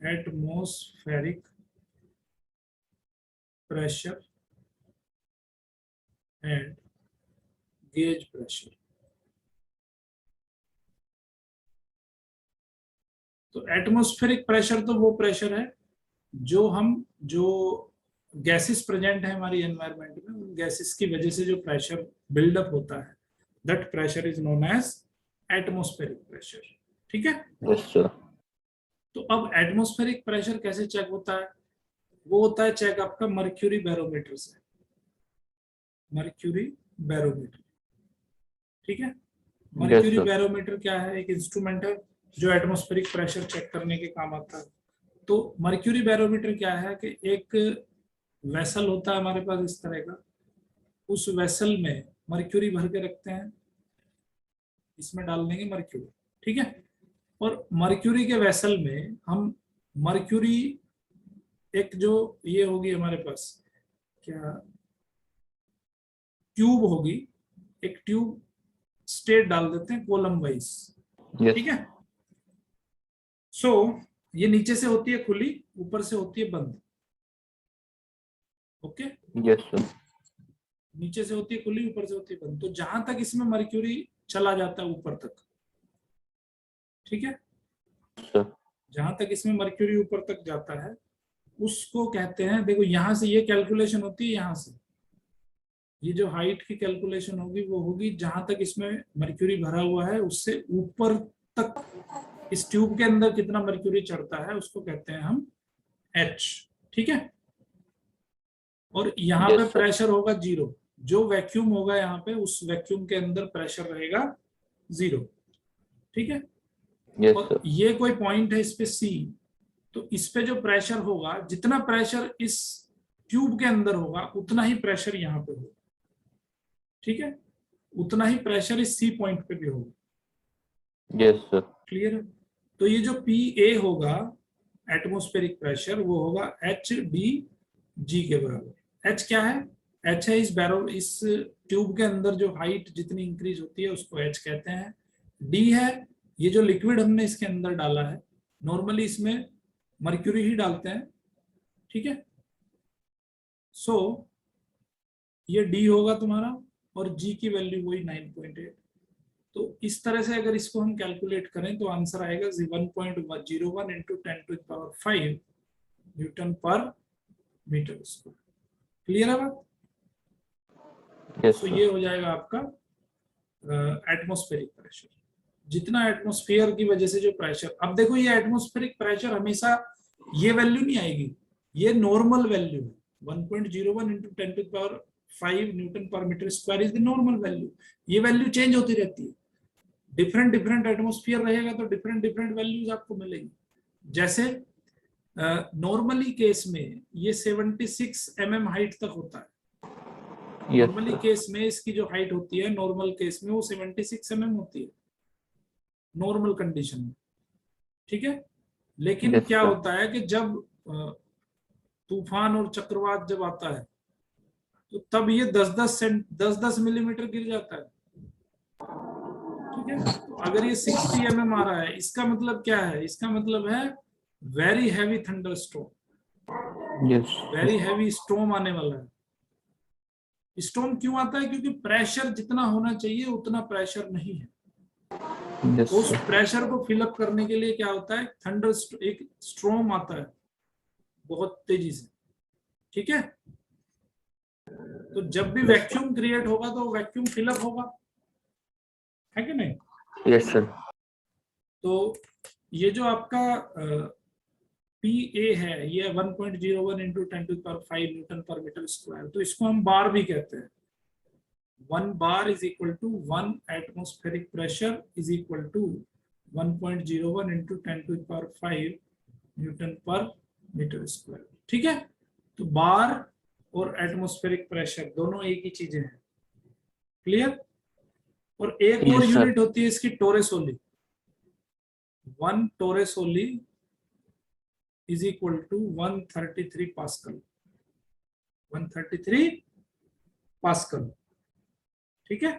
Atmospheric pressure and gauge pressure. तो atmospheric pressure तो वो प्रेशर है जो गैसेस प्रेजेंट है हमारी एनवायरनमेंट में, उन गैसेस की वजह से जो प्रेशर बिल्डअप होता है, that pressure is known as atmospheric pressure. ठीक है। Yes sir. तो अब एटमॉस्फेरिक प्रेशर कैसे चेक होता है? वो होता है चेक आपका मर्क्यूरी बैरोमीटर से। मर्क्यूरी बैरोमीटर, ठीक है। मर्क्यूरी बैरोमीटर क्या है? एक इंस्ट्रूमेंट है जो एटमॉस्फेरिक प्रेशर चेक करने के काम आता है। तो मर्क्यूरी बैरोमीटर क्या है कि एक वेसल होता है हमारे पास इस तरह का, उस वेसल में मर्क्यूरी भर के रखते हैं, इसमें डाल देंगे मर्क्यूरी, ठीक है। और मर्क्यूरी के वेसल में हम मर्क्यूरी एक जो ये होगी हमारे पास क्या ट्यूब होगी, एक ट्यूब स्टेट डाल देते हैं कॉलम वाइज, ठीक है। सो ये नीचे से होती है खुली, ऊपर से होती है बंद। Okay, yes sir. नीचे से होती है खुली, ऊपर से होती है बंद। तो जहां तक इसमें मर्क्यूरी चला जाता है ऊपर तक, ठीक है, जहां तक इसमें मर्क्यूरी ऊपर तक जाता है उसको कहते हैं, देखो यहां से ये कैलकुलेशन होती है, यहां से ये जो हाइट की कैलकुलेशन होगी वो होगी जहां तक इसमें मर्क्यूरी भरा हुआ है उससे ऊपर तक इस ट्यूब के अंदर कितना मर्क्यूरी चढ़ता है उसको कहते हैं हम H, ठीक है। और यहाँ पे प्रेशर होगा 0, जो वैक्यूम होगा यहाँ पे उस वैक्यूम के अंदर प्रेशर रहेगा 0, ठीक है। और ये कोई पॉइंट है इस पे C, तो इस पे जो प्रेशर होगा, जितना प्रेशर इस ट्यूब के अंदर होगा उतना ही प्रेशर यहाँ पे होगा, ठीक है। उतना ही प्रेशर इस C पॉइंट पे भी होगा। Yes sir. क्लियर है? तो ये जो PA होगा एटमॉस्फेरिक प्रेशर, वो होगा HdG के बराबर। H क्या है? H है इस ट्यूब के अंदर जो हाइट जितनी इंक्रीज होती है उसको H कहते हैं। D है ये जो लिक्विड हमने इसके अंदर डाला है, नॉर्मली इसमें मर्क्यूरी ही डालते हैं, ठीक है। सो ये D होगा तुम्हारा और G की वैल्यू वही 9.8। तो इस तरह से अगर इसको हम कैलकुलेट करें तो आंसर आएगा 1.01 into 10⁵ newton per metre square. Clear है बात? तो ये हो जाएगा आपका एटमॉस्फेरिक प्रेशर। जितना एटमॉस्फेयर की वजह से जो प्रेशर, अब देखो ये एटमॉस्फेरिक प्रेशर हमेशा ये वैल्यू नहीं आएगी, ये नॉर्मल वैल्यू है। 1.01 into 10⁵ newton per metre square is the normal value. ये वैल्यू चेंज होती रहती है, डिफरेंट एटमॉस्फेयर रहेगा तो डिफरेंट वैल्यूज आपको मिलेगी। जैसे नॉर्मली केस में ये 76 mm हाइट तक होता है। नॉर्मली केस में इसकी जो हाइट होती है नॉर्मल केस में वो 76 mm होती है नॉर्मल कंडीशन में, ठीक है। लेकिन क्या होता है कि जब तूफान और चक्रवात जब आता है तो तब ये 10-10 मिलीमीटर गिर जाता है, ठीक है। तो अगर ये 60 mm आ रहा है, इसका मतलब क्या है? इसका मतलब है very heavy thunder storm, very heavy storm आने वाला है। स्टॉर्म क्यों आता है? क्योंकि प्रेशर जितना होना चाहिए उतना प्रेशर नहीं है। तो उस प्रेशर को फिलअप करने के लिए क्या होता है, थंडर एक स्टॉर्म आता है बहुत तेजी से, ठीक है। तो जब भी वैक्यूम क्रिएट होगा तो वैक्यूम फिलअप होगा, है कि नहीं? Yes sir. तो ये जो आपका PA है ये 1.01 into 10⁵ newton per metre square, तो इसको हम बार भी कहते हैं। 1 bar is equal to 1 atmospheric pressure is equal to 1.01 into 10⁵ newton per metre square, ठीक है। तो बार और एटमॉस्फेरिक प्रेशर दोनों एक ही चीजें हैं। क्लियर? और एक और यूनिट होती है इसकी, Torricelli. 1 Torricelli is equal to 133 pascal. 133 pascal, ठीक है।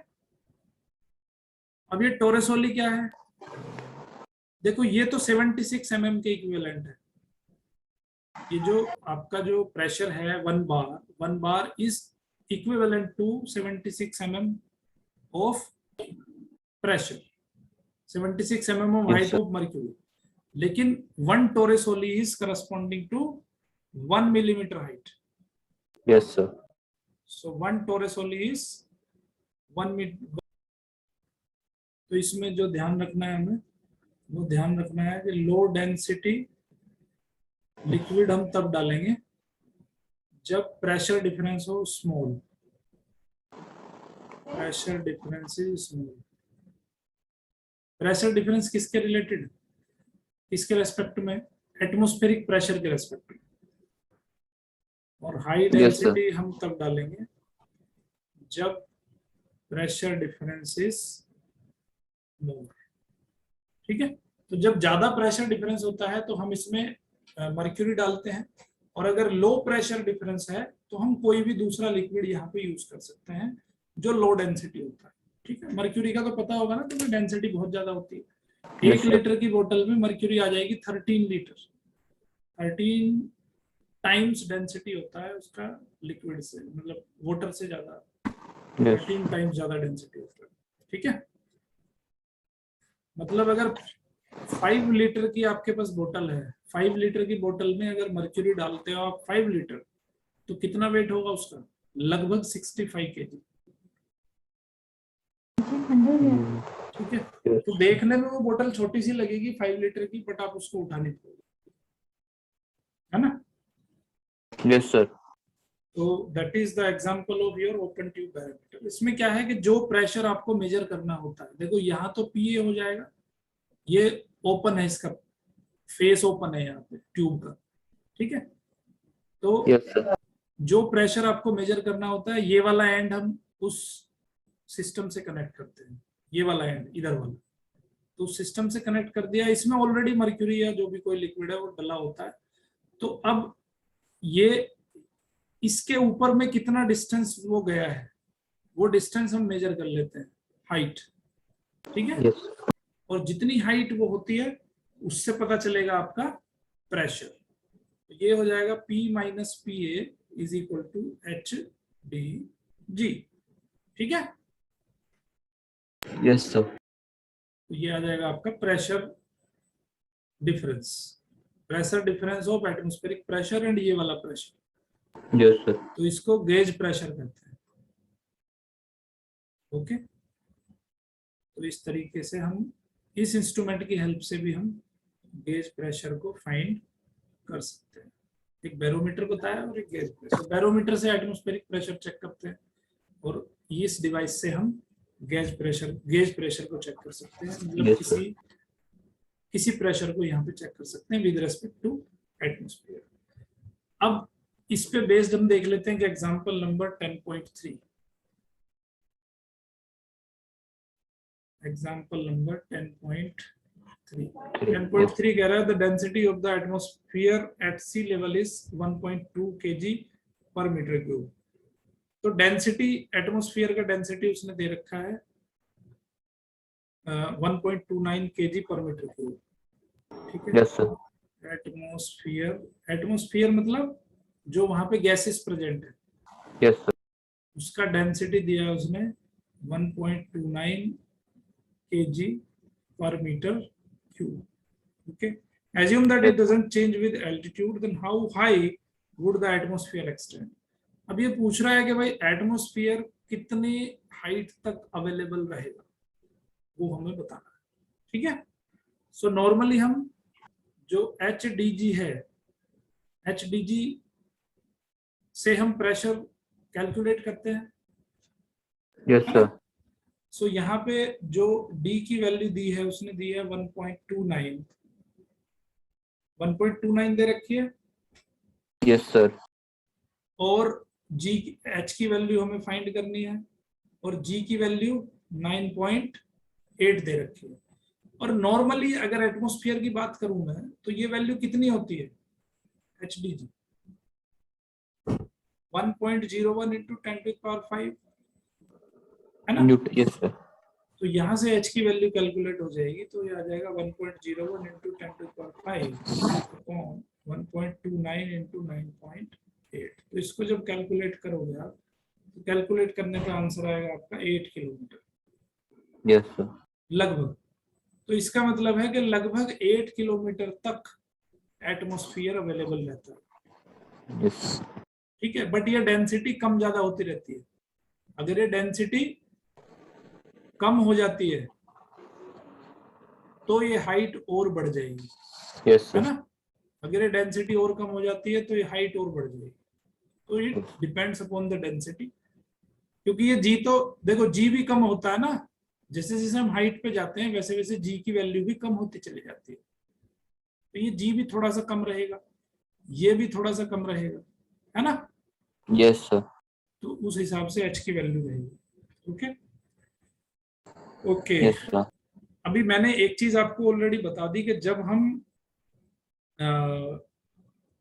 अब ये टोरेसोली क्या है? देखो ये तो 76 mm के इक्विवेलेंट है, ये जो आपका जो प्रेशर है 1 bar is equivalent to 76 mm of pressure, 76 mm of Yes, height sir. Of mercury, लेकिन 1 Torricelli is corresponding to 1 millimeter height. Yes, sir. So 1 Torricelli is 1 metre. तो इसमें जो ध्यान रखना है हमें, वो ध्यान रखना है कि लो डेंसिटी लिक्विड हम तब डालेंगे जब प्रेशर डिफरेंस हो small. Pressure difference is small. Pressure difference किसके रिलेटेड, किसके रेस्पेक्ट में, एटमॉस्फेरिक प्रेशर के रेस्पेक्ट में. और हाई Yes, sir. डेंसिटी हम तब डालेंगे जब प्रेशर डिफरेंस इज मोर. ठीक है. तो जब ज्यादा प्रेशर डिफरेंस होता है तो हम इसमें मर्क्यूरी डालते हैं, और अगर लो प्रेशर डिफरेंस है तो हम कोई भी दूसरा लिक्विड यहाँ पे यूज कर सकते हैं जो लो डेंसिटी होता है. ठीक है. मर्क्यूरी का तो पता होगा ना, तो डेंसिटी बहुत ज्यादा होती है. Yes, 1 sir. लीटर की बोतल में मर्क्यूरी आ जाएगी 13 लीटर. 13 टाइम्स डेंसिटी होता है उसका लिक्विड से, मतलब वाटर से ज्यादा. Yes. 13 टाइम्स ज्यादा डेंसिटी होता है. ठीक है. मतलब अगर 5 लीटर की आपके पास बोतल है, 5 लीटर की बोतल में अगर मर्क्यूरी डालते हो आप 5 लीटर, तो कितना वेट होगा उसका, लगभग 65 kg. ठीक है. Yes. तो देखने में वो बोतल छोटी सी लगेगी 5 लीटर की, बट आप उसको उठा नहीं पाओगे, है ना. Yes, sir. तो that is the example of your open tube barometer. इसमें क्या है कि जो प्रेशर आपको मेजर करना होता है, देखो यहाँ तो पीए हो जाएगा, ये ओपन है, इसका फेस ओपन है यहाँ पे ट्यूब का. ठीक है. तो Yes, sir. जो प्रेशर आपको मेजर करना होता है, ये वाला एंड हम उस सिस्टम से कनेक्ट करते हैं, ये वाला एंड इधर वाला. तो सिस्टम से कनेक्ट कर दिया, इसमें ऑलरेडी मर्क्यूरी या जो भी कोई लिक्विड है वो डला होता है. तो अब ये इसके ऊपर में कितना डिस्टेंस वो गया है, वो डिस्टेंस हम मेजर कर लेते हैं, हाइट. ठीक है. Yes. और जितनी हाइट वो होती है उससे पता चलेगा आपका प्रेशर. ये हो जाएगा P minus P A is equal to H D G. ठीक है. Yes, sir. तो ये आ जाएगा आपका pressure difference, pressure difference of atmospheric pressure and ये वाला प्रेशर. Yes, sir. तो इसको गेज प्रेशर कहते हैं. ओके. तो इस तरीके से हम इस इंस्ट्रूमेंट की हेल्प से भी हम गेज प्रेशर को फाइंड कर सकते हैं. एक बैरोमीटर बताया और एक गेज प्रेशर. बैरोमीटर से एटमॉस्फेरिक प्रेशर चेक करते हैं, और इस डिवाइस से हम गेज प्रेशर को चेक कर सकते हैं. मतलब Yes, sir. किसी प्रेशर को यहाँ पे चेक कर सकते हैं विद रेस्पेक्ट टू एटमॉस्फेयर. अब इस पे बेस्ड हम देख लेते हैं कि एग्जांपल नंबर 10.3. Example number 10.3. 10.3 कह रहा है the density of the atmosphere at sea level is 1.2 kg per metre cube. तो डेंसिटी, एटमॉस्फेयर का डेंसिटी उसने दे रखा है 1.29 kg पर मीटर क्यूब. ठीक है. Yes, sir. एटमॉस्फेयर मतलब जो वहां पे गैसेस प्रेजेंट है, Yes, sir. उसका डेंसिटी दिया है उसने 1.29 kg per meter cube. Okay. Assume that it doesn't change with altitude, then how high would the atmosphere extend? अब ये पूछ रहा है कि भाई एटमॉस्फेयर कितनी हाइट तक अवेलेबल रहेगा, वो हमें बताना है. ठीक है. सो नॉर्मली हम जो HDG है, HDG से हम प्रेशर कैलकुलेट करते हैं. Yes, sir. सो यहाँ पे जो D की वैल्यू दी है उसने दी है 1.29 दे रखी है. Yes, sir. और H की वैल्यू हमें फाइंड करनी है, और G की वैल्यू 9.8 दे रखी है. और नॉर्मली अगर एटमॉस्फेयर की बात करूं मैं, तो ये वैल्यू कितनी होती है, HDG 1.01 into 10⁵, है ना. Yes, sir. तो यहाँ से H की वैल्यू कैलकुलेट हो जाएगी, तो ये आ जाएगा 1.01 into 10⁵ upon 1.29 इंटू 9.8। तो इसको जब कैलकुलेट करोगे आप, तो कैलकुलेट करने का आंसर आएगा आपका 8 किलोमीटर यस सर। लगभग। तो इसका मतलब है कि लगभग 8 किलोमीटर तक एटमॉस्फेयर अवेलेबल रहता है। यस। ठीक है, बट ये डेंसिटी कम ज्यादा होती रहती है। अगर ये डेंसिटी कम हो जाती है तो ये हाइट और बढ़ जाएगी, यस है सर। ना। अगर ये डेंसिटी और कम हो जाती है तो ये हाइट और बढ़ जाएगी। तो ये डिपेंड्स अपॉन द डेंसिटी, क्योंकि ये जी तो देखो जी भी कम होता है ना, जैसे जैसे हम हाइट पे जाते हैं वैसे वैसे जी की वैल्यू भी कम होती चली जाती है। तो ये जी भी थोड़ा सा कम रहेगा, ये भी थोड़ा सा कम रहेगा, है ना। Yes sir. तो उस हिसाब से एच की वैल्यू रहेगी। Okay okay. Yes sir. अभी मैंने एक चीज आपको ऑलरेडी बता दी कि जब हम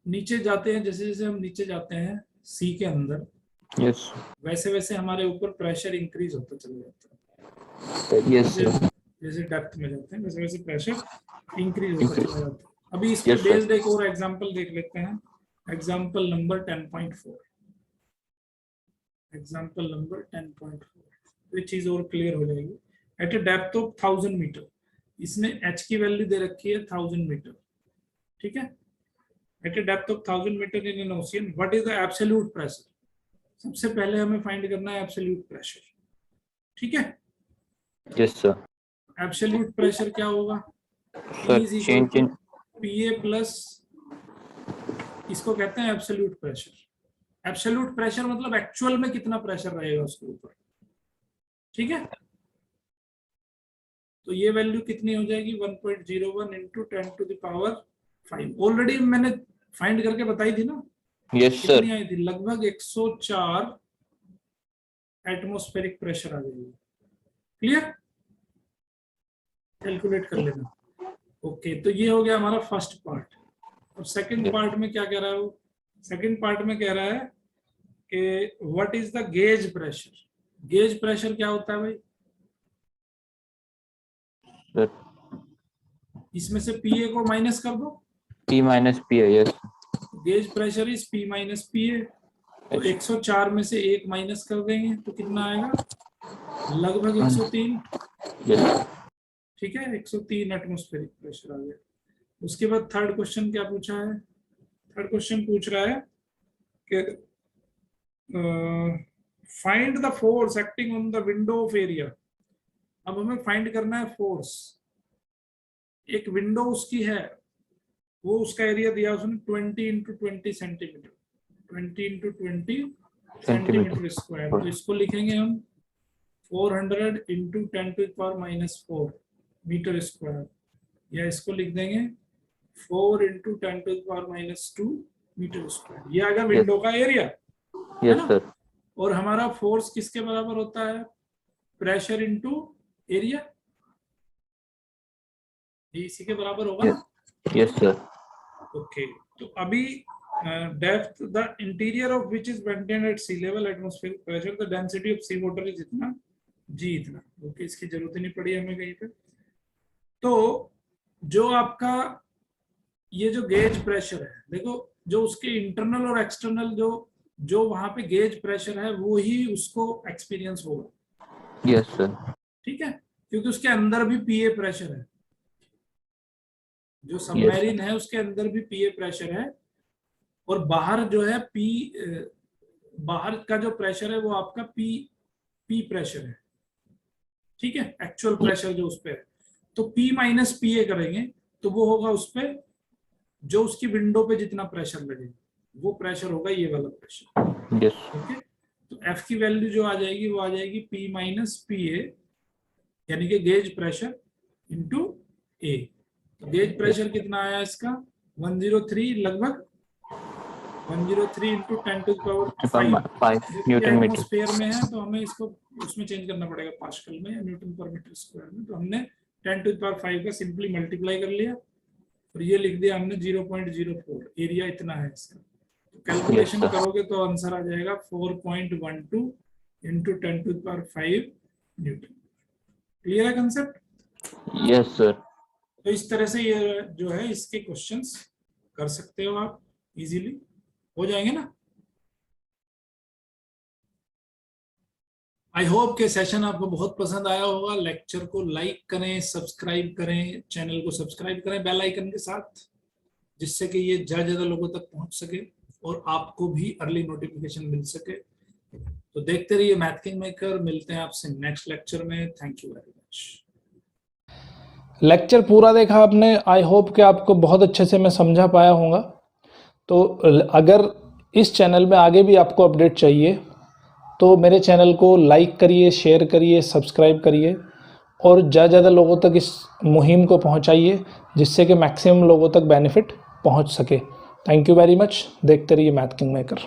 नीचे जाते हैं, जैसे जैसे हम नीचे जाते हैं सी के अंदर, यस वैसे वैसे हमारे ऊपर प्रेशर इंक्रीज होता चला जाता है। यस जैसे सर। जैसे डेप्थ में जाते हैं वैसे वैसे प्रेशर इंक्रीज होता चला जाता है। अभी इस पे यस सर। बेस्ड एक और एग्जांपल देख लेते हैं। Example number 10.4। एग्जांपल नंबर 10.4, ये चीज और क्लियर हो जाएगी। At a depth of 1000 metre, इसने एच की वैल्यू दे रखी है 1000 मीटर, ठीक है। At a depth of 1000 metre in an ocean, what is the absolute pressure. सबसे पहले हमें फाइंड करना है एब्सोल्यूट प्रेशर, ठीक है। Yes sir. एब्सोल्यूट प्रेशर क्या होगा, E sir is equal change to in. PA plus, इसको कहते हैं एब्सोल्यूट प्रेशर। एब्सोल्यूट प्रेशर मतलब एक्चुअल में कितना प्रेशर रहेगा उसके ऊपर, ठीक है। तो ये वैल्यू कितनी हो जाएगी 1.01 into 10 to the power 5। Already मैंने फाइंड करके बताई थी ना, यस सर। कितनी आई थी, लगभग 104 एटमॉस्फेरिक प्रेशर आ जाएगी। क्लियर, कैलकुलेट कर लेना। ओके, तो ये हो गया हमारा फर्स्ट पार्ट। और सेकंड पार्ट में क्या कह रहा है वो, सेकंड पार्ट में कह रहा है कि what is the gauge pressure. Gauge pressure क्या होता है भाई, सर इसमें से पीए को माइनस कर दो, P माइनस पी है। Yes. Gauge pressure is P minus PA. तो 104 में से 1 माइनस कर देंगे तो कितना आएगा, लगभग 103, यस। ठीक है। 103 एटमॉस्फेरिक प्रेशर आ गया। उसके बाद थर्ड क्वेश्चन क्या पूछा है, थर्ड क्वेश्चन पूछ रहा है कि find the force acting on the window of area. अब हमें फाइंड करना है फोर्स। एक विंडो उसकी है, वो उसका एरिया दिया उसने 20 into 20 centimetre, 20 into 20 centimetre square. तो इसको लिखेंगे हम 400 into 10 to power minus 4 metre square, या इसको लिख देंगे 4 into 10 to power minus 2 metre square. ये आएगा विंडो का एरिया, है यस ना। सर। और हमारा फोर्स किसके बराबर होता है, प्रेशर इंटू एरिया, ये इसी के बराबर होगा ना। Yes sir. ओके, तो अभी depth, the interior of which is maintain at sea level atmospheric pressure, the density of sea water is इतना, जी इतना। ओके, इसकी जरूरत ही नहीं पड़ी हमें कहीं पे। तो जो आपका ये जो गेज प्रेशर है, देखो जो उसके इंटरनल और एक्सटर्नल जो जो वहां पे गेज प्रेशर है वो ही उसको एक्सपीरियंस होगा, यस सर। ठीक है। क्योंकि उसके अंदर भी पीए प्रेशर है, जो यस सबमरीन सर। है उसके अंदर भी पीए प्रेशर है। और बाहर जो है बाहर का जो प्रेशर है वो आपका पी प्रेशर है, ठीक है। एक्चुअल प्रेशर जो उस पे है, तो पी माइनस पीए करेंगे तो वो होगा उस पे जो उसकी विंडो पे जितना प्रेशर लगेगा वो प्रेशर होगा ये वाला प्रेशर, यस। ओके। तो एफ की वैल्यू जो आ जाएगी वो आ जाएगी पी माइनस पी ए, यानी कि गेज प्रेशर इंटू ए। तो गेज प्रेशर कितना आया इसका 103, लगभग 103 इंटू 10 टू पावर 5। 5 देखो ये न्यूटन मीटर। एटमॉस्फेयर में है तो हमें इसको उसमें चेंज करना पड़ेगा पास्कल में या न्यूटन पर मीटर स्क्वायर में। तो हमने 10 टू पावर 5 का सिंपली मल्टीप्लाई कर लिया और ये लिख दिया हमने 0.04, एरिया इतना है इसका। तो कैलकुलेशन sir. करोगे तो आंसर आ जाएगा 4.12 into 10 to power 5 newton. Clear है कंसेप्ट। Yes sir. तो इस तरह से ये जो है इसके क्वेश्चंस कर सकते हो आप। इजीली हो जाएंगे ना। आई होप के सेशन आपको बहुत पसंद आया होगा। लेक्चर को लाइक करें, सब्सक्राइब करें, चैनल को सब्सक्राइब करें बेल आइकन के साथ, जिससे कि ये ज्यादा लोगों तक पहुंच सके और आपको भी अर्ली नोटिफिकेशन मिल सके। तो देखते रहिए मैथ किंग मेकर। मिलते हैं आपसे नेक्स्ट लेक्चर में। Thank you very much. Lecture पूरा देखा आपने, आई होप कि आपको बहुत अच्छे से मैं समझा पाया होगा। तो अगर इस चैनल में आगे भी आपको अपडेट चाहिए तो मेरे चैनल को लाइक करिए, शेयर करिए, सब्सक्राइब करिए और ज़्यादा लोगों तक इस मुहिम को पहुंचाइए, जिससे कि मैक्सिमम लोगों तक बेनिफिट पहुंच सके। Thank you very much. देखते रहिए मैथ किंग मेकर।